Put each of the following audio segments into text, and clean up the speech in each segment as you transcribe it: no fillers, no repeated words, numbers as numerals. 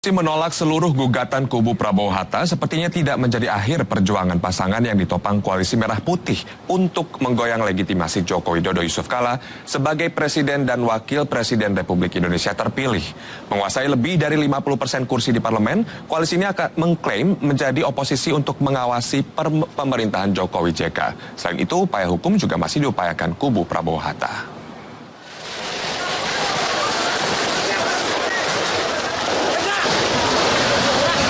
Menolak seluruh gugatan kubu Prabowo Hatta sepertinya tidak menjadi akhir perjuangan pasangan yang ditopang Koalisi Merah Putih untuk menggoyang legitimasi Joko Widodo Yusuf Kala sebagai Presiden dan Wakil Presiden Republik Indonesia terpilih. Menguasai lebih dari 50% kursi di parlemen, koalisi ini akan mengklaim menjadi oposisi untuk mengawasi pemerintahan Jokowi JK. Selain itu, upaya hukum juga masih diupayakan kubu Prabowo Hatta.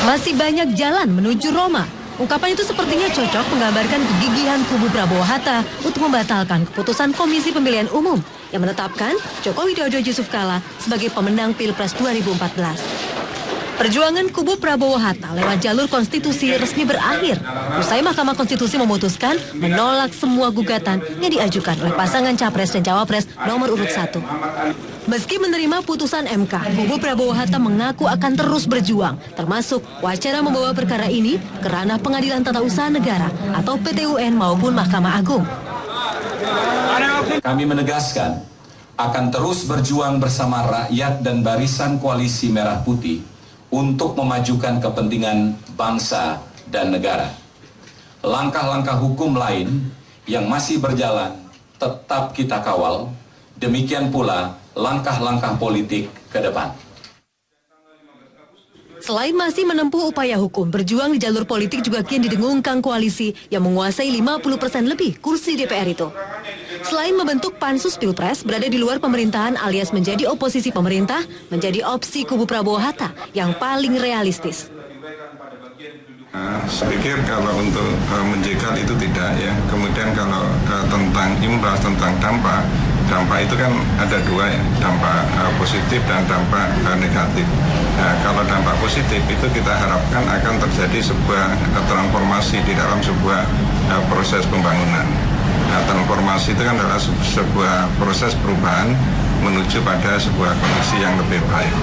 Masih banyak jalan menuju Roma. Ungkapan itu sepertinya cocok menggambarkan kegigihan kubu Prabowo Hatta untuk membatalkan keputusan Komisi Pemilihan Umum yang menetapkan Joko Widodo Yusuf Kala sebagai pemenang Pilpres 2014. Perjuangan kubu Prabowo Hatta lewat jalur konstitusi resmi berakhir usai Mahkamah Konstitusi memutuskan menolak semua gugatan yang diajukan oleh pasangan Capres dan Cawapres nomor urut 1. Meski menerima putusan MK, kubu Prabowo Hatta mengaku akan terus berjuang, termasuk wacana membawa perkara ini ke ranah Pengadilan Tata Usaha Negara atau PT UN maupun Mahkamah Agung. Kami menegaskan akan terus berjuang bersama rakyat dan barisan Koalisi Merah Putih untuk memajukan kepentingan bangsa dan negara. Langkah-langkah hukum lain yang masih berjalan tetap kita kawal, demikian pula langkah-langkah politik ke depan. Selain masih menempuh upaya hukum, berjuang di jalur politik juga kian didengungkan koalisi yang menguasai 50% lebih kursi DPR itu. Selain membentuk pansus Pilpres, berada di luar pemerintahan alias menjadi oposisi pemerintah, menjadi opsi kubu Prabowo Hatta yang paling realistis. Saya pikir kalau untuk menjegal itu tidak ya. Kemudian kalau tentang imbas, tentang dampak itu kan ada dua ya, dampak positif dan dampak negatif. Nah, kalau dampak positif itu kita harapkan akan terjadi sebuah transformasi di dalam sebuah proses pembangunan. Nah, transformasi itu kan adalah sebuah proses perubahan menuju pada sebuah kondisi yang lebih baik.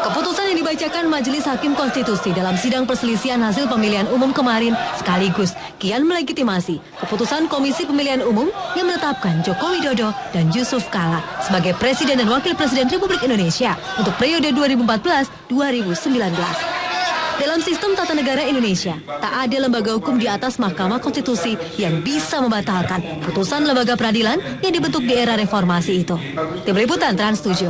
Keputusan yang dibacakan Majelis Hakim Konstitusi dalam sidang perselisihan hasil pemilihan umum kemarin sekaligus kian melegitimasi keputusan Komisi Pemilihan Umum yang menetapkan Joko Widodo dan Yusuf Kala sebagai Presiden dan Wakil Presiden Republik Indonesia untuk periode 2014-2019. Dalam sistem tata negara Indonesia, tak ada lembaga hukum di atas Mahkamah Konstitusi yang bisa membatalkan putusan lembaga peradilan yang dibentuk di era reformasi itu. Tim Liputan Trans 7.